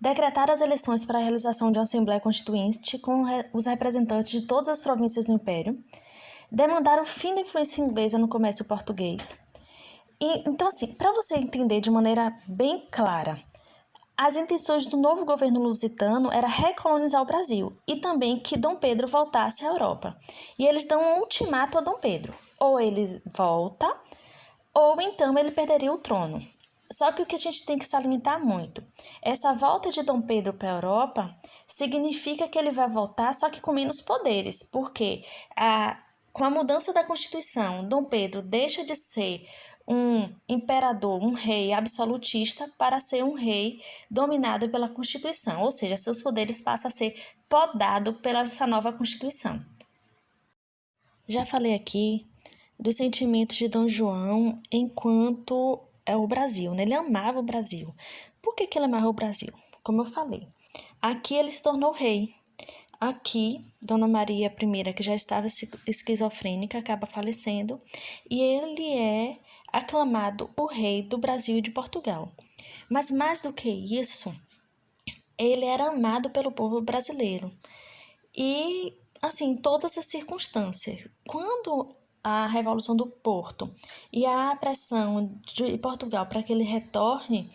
S2: decretaram as eleições para a realização de uma Assembleia Constituinte com os representantes de todas as províncias do Império, demandaram o fim da influência inglesa no comércio português. Então, assim, para você entender de maneira bem clara, as intenções do novo governo lusitano era recolonizar o Brasil e também que Dom Pedro voltasse à Europa. E eles dão um ultimato a Dom Pedro: ou ele volta, ou então ele perderia o trono. Só que o que a gente tem que salientar muito, essa volta de Dom Pedro para a Europa significa que ele vai voltar, só que com menos poderes, porque com a mudança da Constituição, Dom Pedro deixa de ser um imperador, um rei absolutista, para ser um rei dominado pela Constituição, ou seja, seus poderes passam a ser podados pela essa nova Constituição. Já falei aqui dos sentimentos de Dom João enquanto o Brasil, né? Ele amava o Brasil. Por que ele amava o Brasil? Como eu falei, aqui ele se tornou rei. Aqui, Dona Maria I, que já estava esquizofrênica, acaba falecendo e ele é aclamado o rei do Brasil e de Portugal. Mas mais do que isso, ele era amado pelo povo brasileiro. E, assim, em todas as circunstâncias. Quando a Revolução do Porto e a pressão de Portugal para que ele retorne,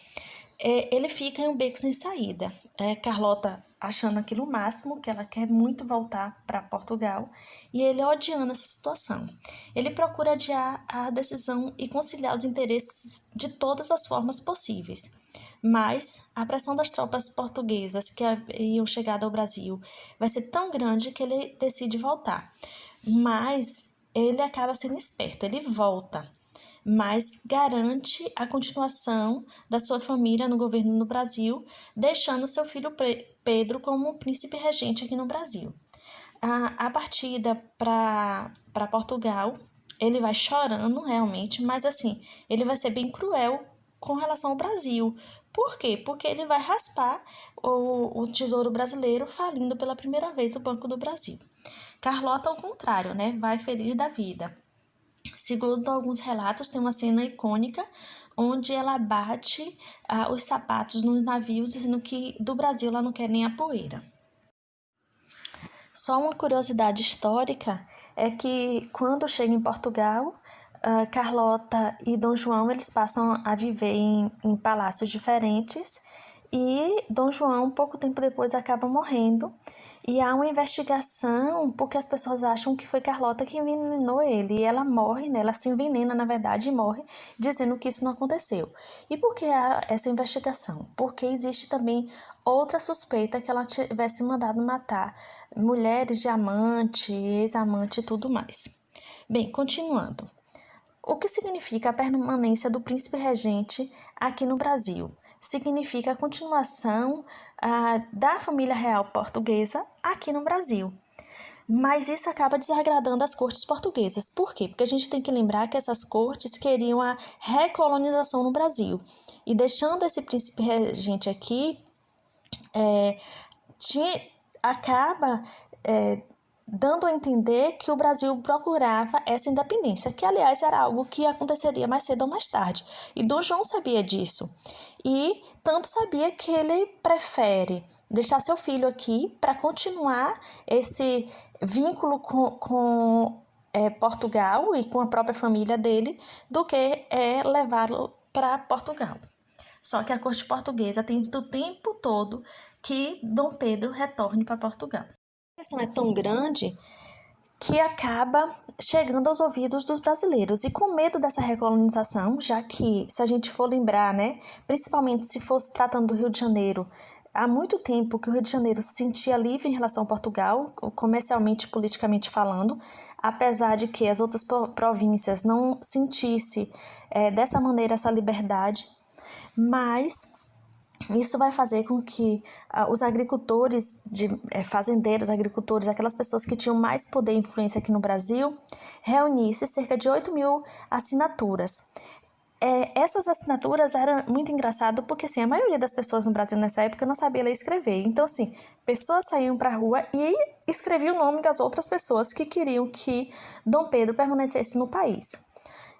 S2: ele fica em um beco sem saída. Carlota achando aquilo o máximo, que ela quer muito voltar para Portugal, e ele odiando essa situação. Ele procura adiar a decisão e conciliar os interesses de todas as formas possíveis. Mas a pressão das tropas portuguesas que haviam chegado ao Brasil vai ser tão grande que ele decide voltar. Mas ele acaba sendo esperto, ele volta, mas garante a continuação da sua família no governo no Brasil, deixando seu filho Pedro como príncipe regente aqui no Brasil. A partida para Portugal, ele vai chorando realmente, mas assim, ele vai ser bem cruel com relação ao Brasil. Por quê? Porque ele vai raspar o Tesouro Brasileiro, falindo pela primeira vez o Banco do Brasil. Carlota, ao contrário, né? Vai feliz da vida. Segundo alguns relatos, tem uma cena icônica onde ela bate os sapatos nos navios, dizendo que do Brasil ela não quer nem a poeira. Só uma curiosidade histórica é que quando chega em Portugal, Carlota e Dom João eles passam a viver em palácios diferentes e Dom João, pouco tempo depois, acaba morrendo e há uma investigação porque as pessoas acham que foi Carlota que envenenou ele e ela morre, né? Ela se envenena, na verdade, e morre, dizendo que isso não aconteceu. E por que há essa investigação? Porque existe também outra suspeita que ela tivesse mandado matar mulheres de amante, ex-amante e tudo mais. Bem, continuando. O que significa a permanência do príncipe regente aqui no Brasil? Significa a continuação da família real portuguesa aqui no Brasil. Mas isso acaba desagradando as cortes portuguesas. Por quê? Porque a gente tem que lembrar que essas cortes queriam a recolonização no Brasil. E deixando esse príncipe regente aqui, acaba dando a entender que o Brasil procurava essa independência, que, aliás, era algo que aconteceria mais cedo ou mais tarde. E Dom João sabia disso. E tanto sabia que ele prefere deixar seu filho aqui para continuar esse vínculo com Portugal e com a própria família dele, do que levá-lo para Portugal. Só que a corte portuguesa tenta o tempo todo que Dom Pedro retorne para Portugal. A pressão é tão grande que acaba chegando aos ouvidos dos brasileiros. E com medo dessa recolonização, já que, se a gente for lembrar, né, principalmente se fosse tratando do Rio de Janeiro, há muito tempo que o Rio de Janeiro se sentia livre em relação a Portugal, comercialmente e politicamente falando, apesar de que as outras províncias não sentissem dessa maneira essa liberdade, mas Isso vai fazer com que os agricultores, fazendeiros, agricultores, aquelas pessoas que tinham mais poder e influência aqui no Brasil, reunissem cerca de 8.000 assinaturas. Essas assinaturas eram muito engraçado porque, assim, a maioria das pessoas no Brasil nessa época não sabia ler e escrever. Então, assim, pessoas saíam para a rua e escreviam o nome das outras pessoas que queriam que Dom Pedro permanecesse no país.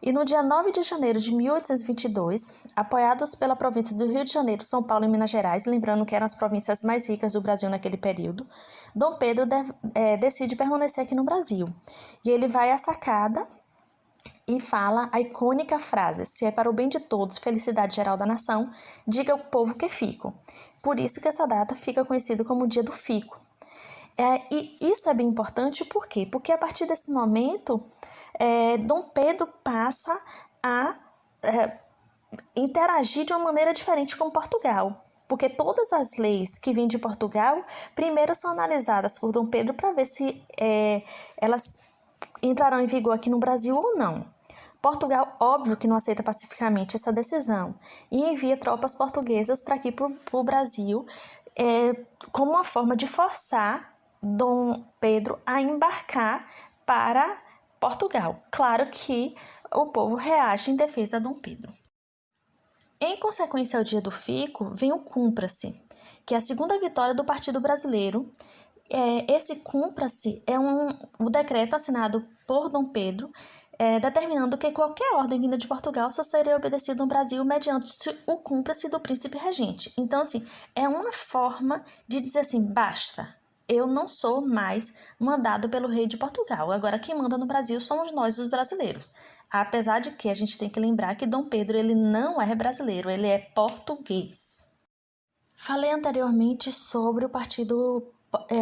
S2: E no dia 9 de janeiro de 1822, apoiados pela província do Rio de Janeiro, São Paulo e Minas Gerais, lembrando que eram as províncias mais ricas do Brasil naquele período, Dom Pedro decide permanecer aqui no Brasil. E ele vai à sacada e fala a icônica frase: se é para o bem de todos, felicidade geral da nação, diga ao povo que fico. Por isso que essa data fica conhecida como o Dia do Fico. E isso é bem importante, por quê? Porque a partir desse momento, Dom Pedro passa a interagir de uma maneira diferente com Portugal. Porque todas as leis que vêm de Portugal, primeiro são analisadas por Dom Pedro para ver se elas entrarão em vigor aqui no Brasil ou não. Portugal, óbvio que não aceita pacificamente essa decisão e envia tropas portuguesas para aqui para o Brasil como uma forma de forçar Dom Pedro a embarcar para Portugal. Claro que o povo reage em defesa de Dom Pedro. Em consequência ao Dia do Fico, vem o Cumpra-se, que é a segunda vitória do Partido Brasileiro. Esse Cumpra-se é o decreto assinado por Dom Pedro, determinando que qualquer ordem vinda de Portugal só seria obedecida no Brasil mediante o Cumpra-se do príncipe regente. Então, assim, é uma forma de dizer assim, basta, eu não sou mais mandado pelo rei de Portugal. Agora quem manda no Brasil somos nós, os brasileiros. Apesar de que a gente tem que lembrar que Dom Pedro ele não é brasileiro, ele é português. Falei anteriormente sobre o Partido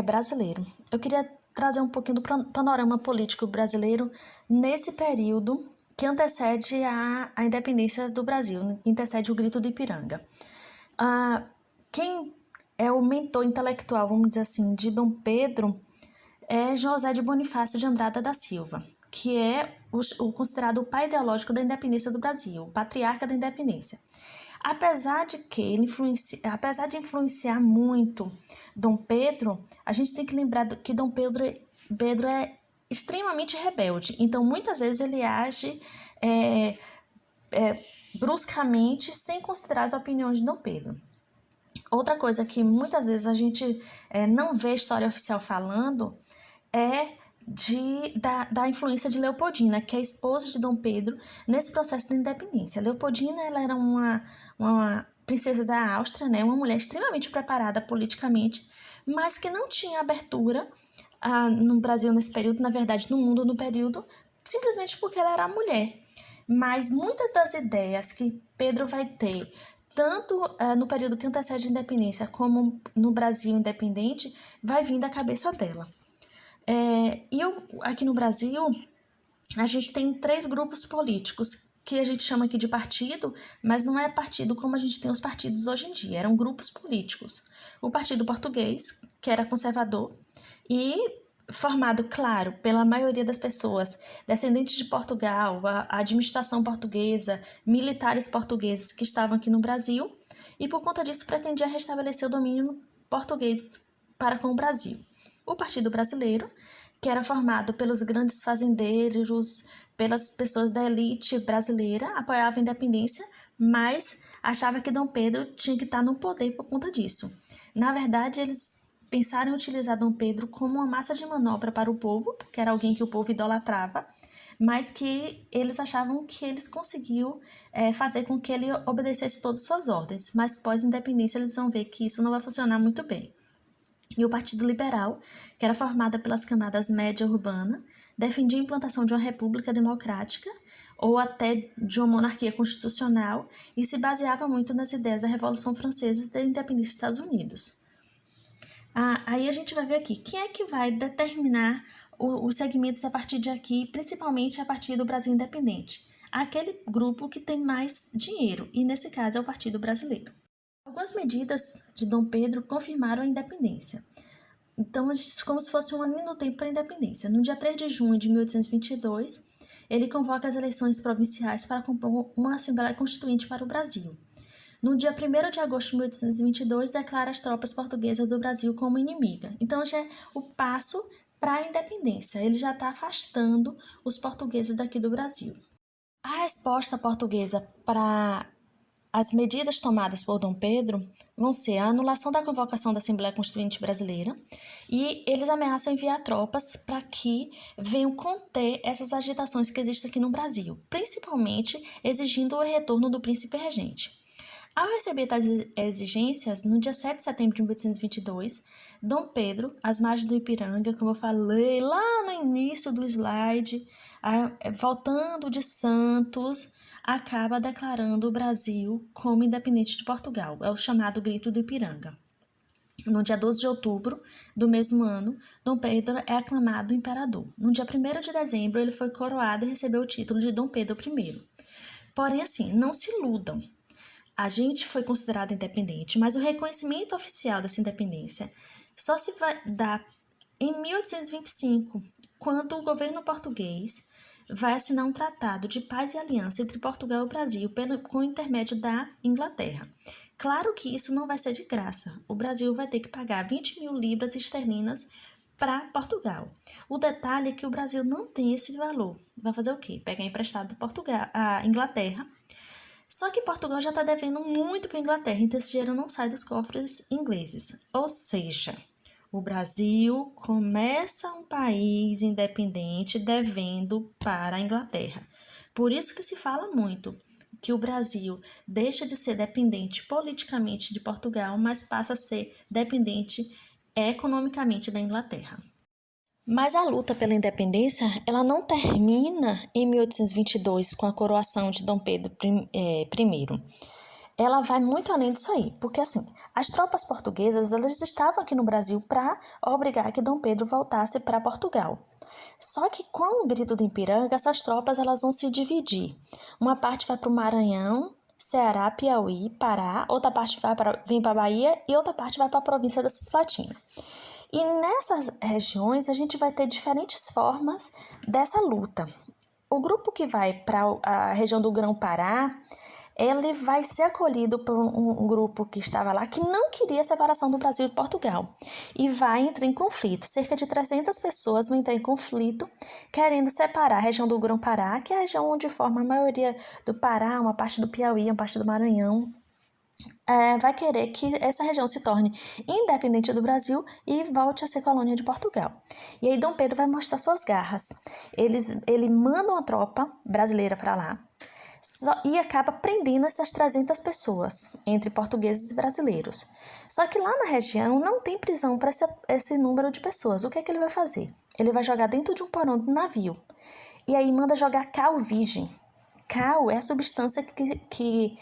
S2: Brasileiro. Eu queria trazer um pouquinho do panorama político brasileiro nesse período que antecede a independência do Brasil, que antecede o Grito do Ipiranga. Quem é o mentor intelectual, vamos dizer assim, de Dom Pedro é José de Bonifácio de Andrada da Silva, que é o considerado o pai ideológico da independência do Brasil, o patriarca da independência. Apesar de influenciar muito Dom Pedro, a gente tem que lembrar que Dom Pedro é extremamente rebelde. Então, muitas vezes ele age bruscamente, sem considerar as opiniões de Dom Pedro. Outra coisa que muitas vezes a gente não vê a história oficial falando é da influência de Leopoldina, que é a esposa de Dom Pedro, nesse processo de independência. Leopoldina ela era uma princesa da Áustria, né, uma mulher extremamente preparada politicamente, mas que não tinha abertura no Brasil nesse período, na verdade no mundo no período, simplesmente porque ela era mulher. Mas muitas das ideias que Pedro vai ter, tanto no período que antecede a independência como no Brasil independente, vai vir da cabeça dela. Aqui no Brasil, a gente tem 3 grupos políticos que a gente chama aqui de partido, mas não é partido como a gente tem os partidos hoje em dia, eram grupos políticos. O Partido Português, que era conservador, e formado, claro, pela maioria das pessoas descendentes de Portugal, a administração portuguesa, militares portugueses que estavam aqui no Brasil, e por conta disso pretendia restabelecer o domínio português para com o Brasil. O Partido Brasileiro, que era formado pelos grandes fazendeiros, pelas pessoas da elite brasileira, apoiava a independência, mas achava que Dom Pedro tinha que estar no poder por conta disso. Na verdade, eles pensaram em utilizar Dom Pedro como uma massa de manobra para o povo, porque era alguém que o povo idolatrava, mas que eles achavam que eles conseguiam fazer com que ele obedecesse todas as suas ordens. Mas pós-independência eles vão ver que isso não vai funcionar muito bem. E o Partido Liberal, que era formado pelas camadas média urbana, defendia a implantação de uma república democrática ou até de uma monarquia constitucional e se baseava muito nas ideias da Revolução Francesa e da independência dos Estados Unidos. Aí a gente vai ver aqui, quem é que vai determinar os segmentos a partir de aqui, principalmente a partir do Brasil independente? Aquele grupo que tem mais dinheiro, e nesse caso é o Partido Brasileiro. Algumas medidas de Dom Pedro confirmaram a independência. Então, como se fosse um ano no tempo para a independência. No dia 3 de junho de 1822, ele convoca as eleições provinciais para compor uma Assembleia Constituinte para o Brasil. No dia 1º de agosto de 1822, declara as tropas portuguesas do Brasil como inimiga. Então, já é o passo para a independência. Ele já está afastando os portugueses daqui do Brasil. A resposta portuguesa para as medidas tomadas por Dom Pedro vão ser a anulação da convocação da Assembleia Constituinte Brasileira e eles ameaçam enviar tropas para que venham conter essas agitações que existem aqui no Brasil, principalmente exigindo o retorno do príncipe regente. Ao receber tais exigências, no dia 7 de setembro de 1822, Dom Pedro, às margens do Ipiranga, como eu falei lá no início do slide, voltando de Santos, acaba declarando o Brasil como independente de Portugal. É o chamado Grito do Ipiranga. No dia 12 de outubro do mesmo ano, Dom Pedro é aclamado imperador. No dia 1º de dezembro, ele foi coroado e recebeu o título de Dom Pedro I. Porém, assim, não se iludam. A gente foi considerado independente, mas o reconhecimento oficial dessa independência só se vai dar em 1825, quando o governo português vai assinar um tratado de paz e aliança entre Portugal e o Brasil com o intermédio da Inglaterra. Claro que isso não vai ser de graça. O Brasil vai ter que pagar 20 mil libras esterlinas para Portugal. O detalhe é que o Brasil não tem esse valor. Vai fazer o quê? Pegar emprestado a Inglaterra. Só que Portugal já está devendo muito para a Inglaterra, então esse dinheiro não sai dos cofres ingleses. Ou seja, o Brasil começa um país independente devendo para a Inglaterra. Por isso que se fala muito que o Brasil deixa de ser dependente politicamente de Portugal, mas passa a ser dependente economicamente da Inglaterra. Mas a luta pela independência, ela não termina em 1822 com a coroação de Dom Pedro I. Ela vai muito além disso aí, porque assim, as tropas portuguesas, elas estavam aqui no Brasil para obrigar que Dom Pedro voltasse para Portugal. Só que com o Grito do Ipiranga, essas tropas elas vão se dividir. Uma parte vai para o Maranhão, Ceará, Piauí, Pará, outra parte vem para a Bahia e outra parte vai para a província da Cisplatina. E nessas regiões a gente vai ter diferentes formas dessa luta. O grupo que vai para a região do Grão-Pará, ele vai ser acolhido por um grupo que estava lá que não queria a separação do Brasil e Portugal e vai entrar em conflito. Cerca de 300 pessoas vão entrar em conflito querendo separar a região do Grão-Pará, que é a região onde forma a maioria do Pará, uma parte do Piauí, uma parte do Maranhão. Vai querer que essa região se torne independente do Brasil e volte a ser colônia de Portugal. E aí Dom Pedro vai mostrar suas garras. Ele manda uma tropa brasileira para lá e acaba prendendo essas 300 pessoas, entre portugueses e brasileiros. Só que lá na região não tem prisão para esse número de pessoas. O que é que ele vai fazer? Ele vai jogar dentro de um porão do navio. E aí manda jogar cal virgem. Cal é a substância que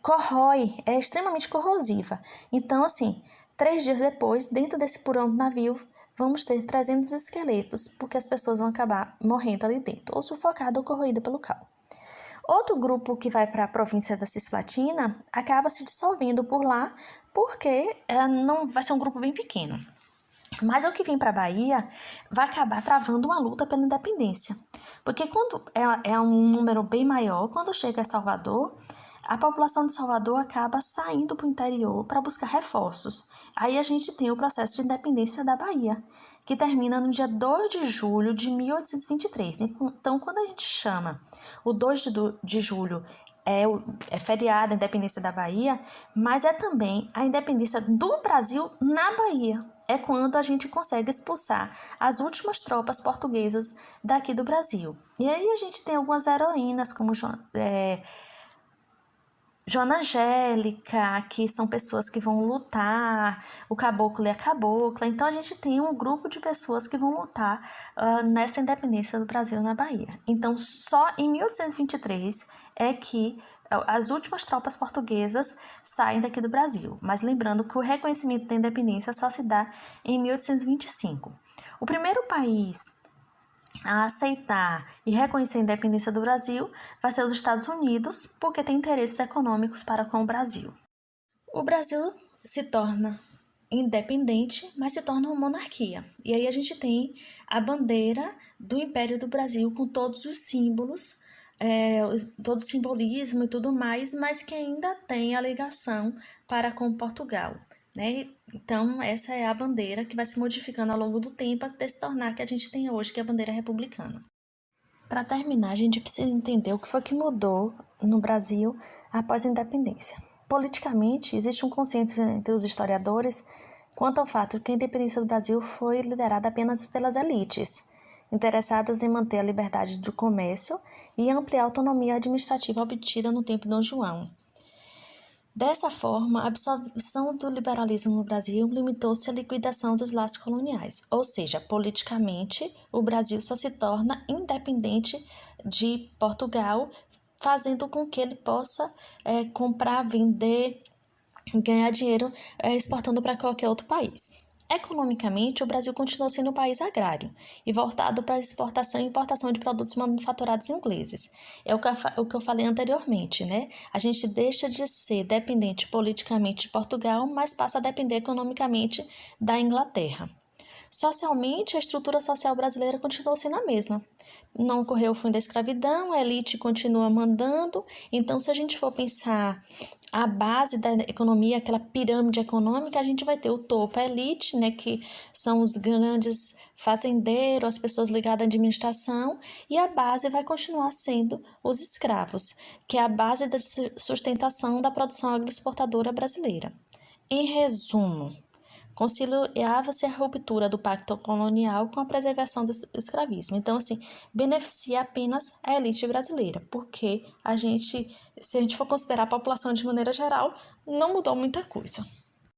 S2: corrói, é extremamente corrosiva. Então, assim, 3 dias depois, dentro desse porão do navio, vamos ter 300 esqueletos, porque as pessoas vão acabar morrendo ali dentro, ou sufocada ou corroída pelo cal. Outro grupo que vai para a província da Cisplatina acaba se dissolvendo por lá, porque não vai ser um grupo bem pequeno. Mas o que vem para a Bahia vai acabar travando uma luta pela independência. Porque quando é um número bem maior, quando chega a Salvador, a população de Salvador acaba saindo para o interior para buscar reforços. Aí a gente tem o processo de independência da Bahia, que termina no dia 2 de julho de 1823. Então, quando a gente chama o 2 de julho é feriado, a independência da Bahia, mas é também a independência do Brasil na Bahia. É quando a gente consegue expulsar as últimas tropas portuguesas daqui do Brasil. E aí a gente tem algumas heroínas, como Joana Angélica, que são pessoas que vão lutar, o caboclo e a cabocla. Então, a gente tem um grupo de pessoas que vão lutar nessa independência do Brasil na Bahia. Então, só em 1823 é que as últimas tropas portuguesas saem daqui do Brasil. Mas lembrando que o reconhecimento da independência só se dá em 1825. O primeiro país a aceitar e reconhecer a independência do Brasil vai ser os Estados Unidos, porque tem interesses econômicos para com o Brasil. O Brasil se torna independente, mas se torna uma monarquia. E aí a gente tem a bandeira do Império do Brasil com todos os símbolos todo o simbolismo e tudo mais, mas que ainda tem a ligação para com Portugal, né? Então, essa é a bandeira que vai se modificando ao longo do tempo até se tornar a que a gente tem hoje, que é a bandeira republicana. Para terminar, a gente precisa entender o que foi que mudou no Brasil após a independência. Politicamente, existe um consenso entre os historiadores quanto ao fato de que a independência do Brasil foi liderada apenas pelas elites, interessadas em manter a liberdade do comércio e ampliar a autonomia administrativa obtida no tempo de Dom João. Dessa forma, a absorção do liberalismo no Brasil limitou-se à liquidação dos laços coloniais, ou seja, politicamente, o Brasil só se torna independente de Portugal, fazendo com que ele possa comprar, vender, ganhar dinheiro exportando para qualquer outro país. Economicamente, o Brasil continuou sendo um país agrário e voltado para a exportação e importação de produtos manufaturados ingleses. É o que eu falei anteriormente, né? A gente deixa de ser dependente politicamente de Portugal, mas passa a depender economicamente da Inglaterra. Socialmente, a estrutura social brasileira continuou sendo a mesma. Não ocorreu o fim da escravidão, a elite continua mandando. Então, se a gente for pensar a base da economia, aquela pirâmide econômica, a gente vai ter o topo, a elite, né, que são os grandes fazendeiros, as pessoas ligadas à administração, e a base vai continuar sendo os escravos, que é a base da sustentação da produção agroexportadora brasileira. Em resumo, conciliava-se a ruptura do pacto colonial com a preservação do escravismo. Então, assim, beneficia apenas a elite brasileira, porque se a gente for considerar a população de maneira geral, não mudou muita coisa.